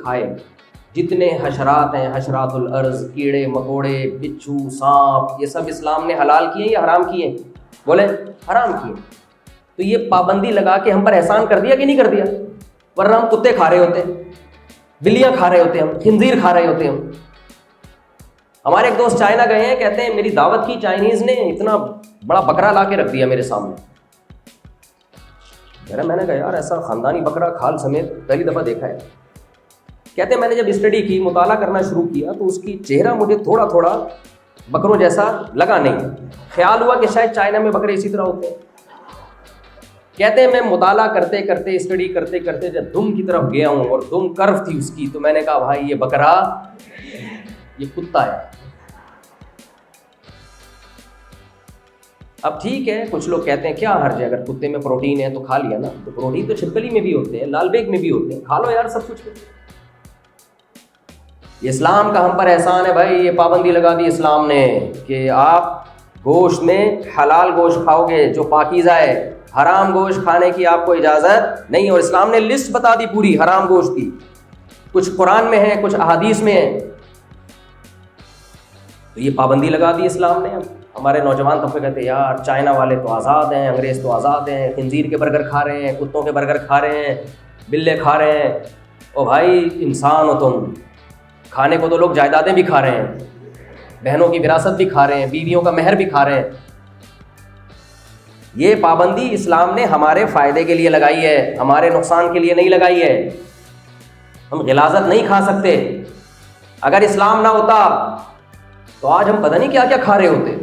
کھائے. جتنے حشرات ہیں, حشرات الارض, کیڑے مکوڑے, بچھو, سانپ, یہ سب اسلام نے حلال کیے یا حرام کیے؟ بولے حرام کیے. تو یہ پابندی لگا کے ہم پر احسان کر دیا کہ نہیں کر دیا؟ ورنہ ہم کتے کھا رہے ہوتے, بلیاں کھا رہے ہوتے, ہم خنزیر کھا رہے ہوتے. ہمارے ایک دوست چائنا گئے ہیں, کہتے ہیں میری دعوت کی چائنیز نے, اتنا بڑا بکرا لا کے رکھ دیا میرے سامنے. میں نے کہا یار ایسا خاندانی بکرا کھال سمیت پہلی دفعہ دیکھا ہے. کہتے ہیں میں نے جب اسٹڈی کی, مطالعہ کرنا شروع کیا, تو اس کی چہرہ مجھے تھوڑا تھوڑا بکروں جیسا لگا نہیں. خیال ہوا کہ شاید چائنا میں بکرے اسی طرح ہوتے ہیں. کہتے ہیں میں مطالعہ کرتے کرتے, اسٹڈی کرتے کرتے جب دم کی طرف گیا ہوں, اور دم کرو تھی اس کی, تو میں نے کہا بھائی یہ بکرا, یہ کتا ہے. اب ٹھیک ہے, کچھ لوگ کہتے ہیں کیا حرج ہے, اگر کتے میں پروٹین ہے تو کھا لیا نا. تو پروٹین تو چھپکلی میں بھی ہوتے ہیں, لال بیگ میں بھی ہوتے ہیں, کھا لو یار سب کچھ. یہ اسلام کا ہم پر احسان ہے بھائی. یہ پابندی لگا دی اسلام نے کہ آپ گوشت میں حلال گوشت کھاؤ گے جو پاکیزہ ہے, حرام گوشت کھانے کی آپ کو اجازت نہیں. اور اسلام نے لسٹ بتا دی پوری حرام گوشت کی, کچھ قرآن میں ہے, کچھ احادیث میں ہے. تو یہ پابندی لگا دی اسلام نے. ہمارے نوجوان طبقے کہتے ہیں یار چائنا والے تو آزاد ہیں, انگریز تو آزاد ہیں, خنزیر کے برگر کھا رہے ہیں, کتوں کے برگر کھا رہے ہیں, بلے کھا رہے ہیں. او بھائی انسان ہو تم, کھانے کو تو لوگ جائیدادیں بھی کھا رہے ہیں, بہنوں کی وراثت بھی کھا رہے ہیں, بیویوں کا مہر بھی کھا رہے ہیں. یہ پابندی اسلام نے ہمارے فائدے کے لیے لگائی ہے, ہمارے نقصان کے لیے نہیں لگائی ہے. ہم غلاظت نہیں کھا سکتے. اگر اسلام نہ ہوتا تو آج ہم پتہ نہیں کیا کیا کھا رہے ہوتے.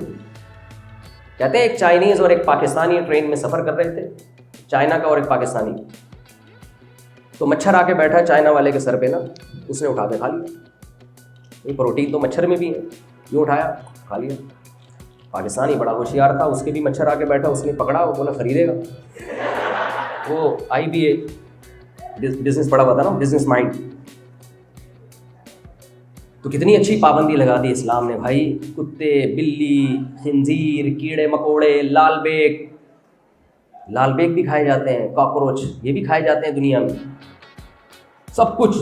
کہتے ہیں ایک چائنیز اور ایک پاکستانی ٹرین میں سفر کر رہے تھے, چائنا کا اور ایک پاکستانی. تو مچھر آ کے بیٹھا چائنا والے کے سر پہ نا, اس نے اٹھا کے کھا لیا. یہ پروٹین تو مچھر میں بھی ہے, یوں اٹھایا کھا لیا. پاکستانی بڑا ہوشیار تھا, اس کے بھی مچھر آ کے بیٹھا, اس نے پکڑا, وہ بولا خریدے گا. وہ آئی بھی اے بزنس پڑا ہوا تھا نا, بزنس مائنڈ. تو کتنی اچھی پابندی لگا دی اسلام نے بھائی. کتے, بلی, خنزیر, کیڑے مکوڑے, لال بیگ بھی کھائے جاتے ہیں, کاکروچ یہ بھی کھائے جاتے ہیں دنیا میں, سب کچھ.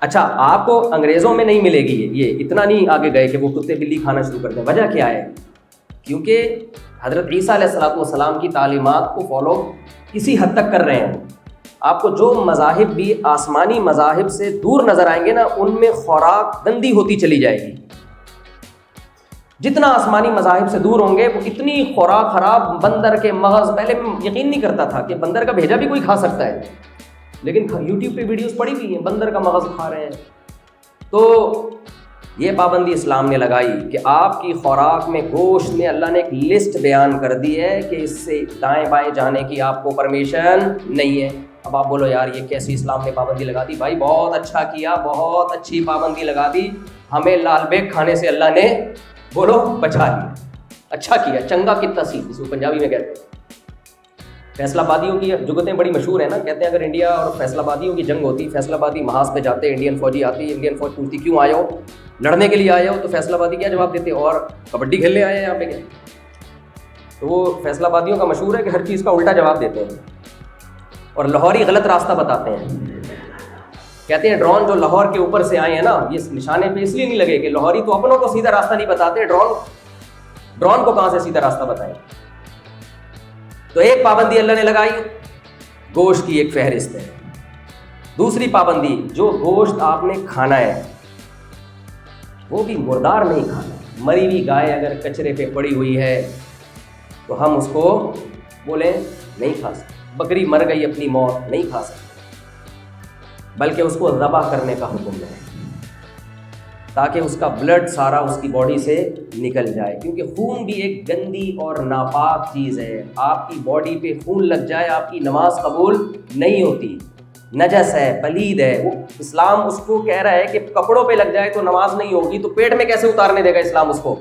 اچھا آپ کو انگریزوں میں نہیں ملے گی, یہ اتنا نہیں آگے گئے کہ وہ کتے بلی کھانا شروع کر دیں. وجہ کیا ہے؟ کیونکہ حضرت عیسیٰ علیہ السلام کی تعلیمات کو فالو کسی حد تک کر رہے ہیں. آپ کو جو مذاہب بھی آسمانی مذاہب سے دور نظر آئیں گے نا, ان میں خوراک گندی ہوتی چلی جائے گی. جتنا آسمانی مذاہب سے دور ہوں گے وہ اتنی خوراک خراب. بندر کے مغز, پہلے میں یقین نہیں کرتا تھا کہ بندر کا بھیجا بھی کوئی کھا سکتا ہے, لیکن یوٹیوب پہ ویڈیوز پڑی ہوئی ہیں, بندر کا مغز کھا رہے ہیں. تو یہ پابندی اسلام نے لگائی کہ آپ کی خوراک میں, گوشت میں اللہ نے ایک لسٹ بیان کر دی ہے کہ اس سے دائیں بائیں جانے کی آپ کو پرمیشن نہیں ہے. اب آپ بولو یار یہ کیسی اسلام نے پابندی لگا دی؟ بھائی بہت اچھا کیا, بہت اچھی پابندی لگا دی. ہمیں لال بیگ کھانے سے اللہ نے بولو بچا لیا. اچھا کیا, چنگا کتا سی جس کو پنجابی میں کہتے ہیں. فیصل آبادیوں کی جگتیں بڑی مشہور ہیں نا. کہتے ہیں اگر انڈیا اور فیصل آبادیوں کی جنگ ہوتی, فیصل آبادی محاذ پہ جاتے, انڈین فوجی آتی, انڈین فوج پوچھتی کیوں آئے ہو, لڑنے کے لیے آئے ہو, تو فیصل آبادی کیا جواب دیتے؟ اور کبڈی کھیلنے آئے ہیں یہاں پہ کیا؟ تو وہ فیصل آبادیوں کا مشہور ہے کہ ہر چیز کا الٹا جواب دیتے ہیں, اور لاہوری غلط راستہ بتاتے ہیں. کہتے ہیں ڈرون جو لاہور کے اوپر سے آئے ہیں نا, یہ نشانے پہ اس لیے نہیں لگے کہ لاہوری تو اپنوں کو سیدھا راستہ نہیں بتاتے, ڈرون کو کہاں سے سیدھا راستہ بتائیں. تو ایک پابندی اللہ نے لگائی, گوشت کی ایک فہرست ہے. دوسری پابندی, جو گوشت آپ نے کھانا ہے وہ بھی مردار نہیں کھانا. مری ہوئی گائے اگر کچرے پہ پڑی ہوئی ہے تو ہم اس کو بولیں نہیں کھا سکتے. بکری مر گئی اپنی موت, نہیں کھا سکتے, بلکہ اس کو ذبح کرنے کا حکم ہے تاکہ اس کا بلڈ سارا اس کی باڈی سے نکل جائے. کیونکہ خون بھی ایک گندی اور ناپاک چیز ہے. آپ کی باڈی پہ خون لگ جائے آپ کی نماز قبول نہیں ہوتی, نجس ہے, پلید ہے. وہ اسلام اس کو کہہ رہا ہے کہ کپڑوں پہ لگ جائے تو نماز نہیں ہوگی, تو پیٹ میں کیسے اتارنے دے گا اسلام اس کو؟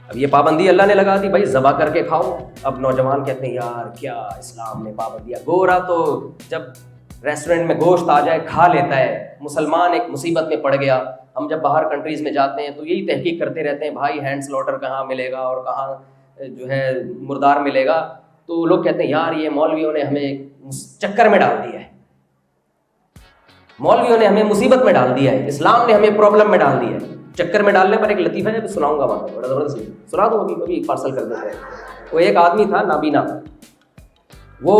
اب یہ پابندی اللہ نے لگا دی بھائی ذبح کر کے کھاؤ. اب نوجوان کہتے ہیں یار کیا اسلام نے پابندیاں. گورا تو جب ریسٹورنٹ میں گوشت آ جائے کھا لیتا ہے, مسلمان ایک مصیبت میں پڑ گیا. ہم جب باہر کنٹریز میں جاتے ہیں تو یہی تحقیق کرتے رہتے ہیں بھائی ہینڈ سلوٹر کہاں ملے گا اور کہاں جو ہے مردار ملے گا. تو لوگ کہتے ہیں یار یہ مولویوں نے ہمیں چکر میں ڈال دیا ہے، مولویوں نے ہمیں مصیبت میں ڈال دیا ہے، اسلام نے ہمیں پرابلم میں ڈال دیا ہے۔ چکر میں ڈالنے پر ایک لطیفہ ہے، سناؤں گا وہاں بڑا زبردست، سنا دوں ابھی کبھی پارسل کر دیتے ہیں۔ وہ ایک آدمی تھا نابینا، وہ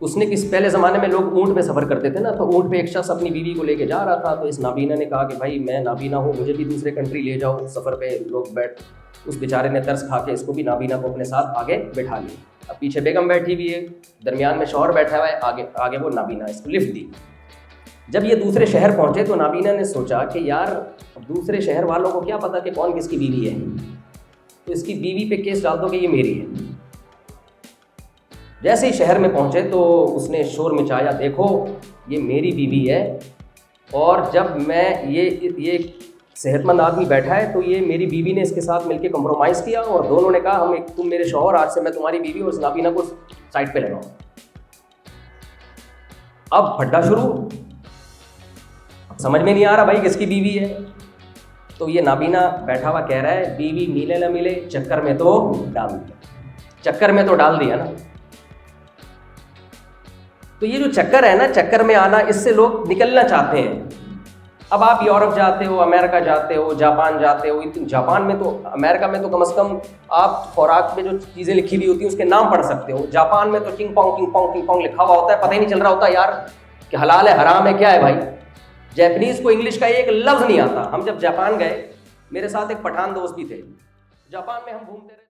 اس نے پہلے زمانے میں لوگ اونٹ میں سفر کرتے تھے نا، تو اونٹ پہ ایک شخص اپنی بیوی کو لے کے جا رہا تھا، تو اس نابینا نے کہا کہ بھائی میں نابینا ہوں، مجھے بھی دوسرے کنٹری لے جاؤ سفر پہ، لوگ بیٹھ، اس بیچارے نے ترس کھا کے اس کو بھی نابینا کو اپنے ساتھ آگے بٹھا لیا۔ اب پیچھے بیگم بیٹھی ہوئی ہے، درمیان میں شوہر بیٹھا ہوا ہے، آگے وہ نابینا، اس کو لفٹ دی۔ جب یہ دوسرے شہر پہنچے تو نابینا نے سوچا کہ یار دوسرے شہر والوں کو کیا پتا کہ کون کس کی بیوی ہے، تو اس کی بیوی پہ کیس ڈال دو کہ یہ میری ہے۔ جیسے ہی شہر میں پہنچے تو اس نے شور مچایا، دیکھو یہ میری بیوی ہے، اور جب میں یہ صحت مند آدمی بیٹھا ہے تو یہ میری بیوی نے اس کے ساتھ مل کے کمپرومائز کیا، اور دونوں نے کہا تم میرے شوہر، آج سے میں تمہاری بیوی، اور اس نابینا کو سائڈ پہ لگاؤ۔ اب پھڈا شروع، سمجھ میں نہیں آ رہا بھائی کس کی بیوی ہے، تو یہ نابینا بیٹھا ہوا کہہ رہا ہے بیوی ملے نہ ملے چکر میں تو ڈال دیا، چکر میں تو ڈال دیا نا۔ تو یہ جو چکر ہے نا، چکر میں آنا، اس سے لوگ نکلنا چاہتے ہیں۔ اب آپ یورپ جاتے ہو، امریکہ جاتے ہو، جاپان جاتے ہو، جاپان میں تو، امریکہ میں تو کم از کم آپ خوراک میں جو چیزیں لکھی ہوئی ہوتی ہیں اس کے نام پڑھ سکتے ہو، جاپان میں تو king pong king pong king pong لکھا ہوا ہوتا ہے، پتہ ہی نہیں چل رہا ہوتا یار کہ حلال ہے حرام ہے کیا ہے بھائی۔ جیپنیز کو انگلش کا ایک لفظ نہیں آتا۔ ہم جب جاپان گئے، میرے ساتھ ایک پٹھان دوست بھی تھے، جاپان میں ہم گھومتے رہے۔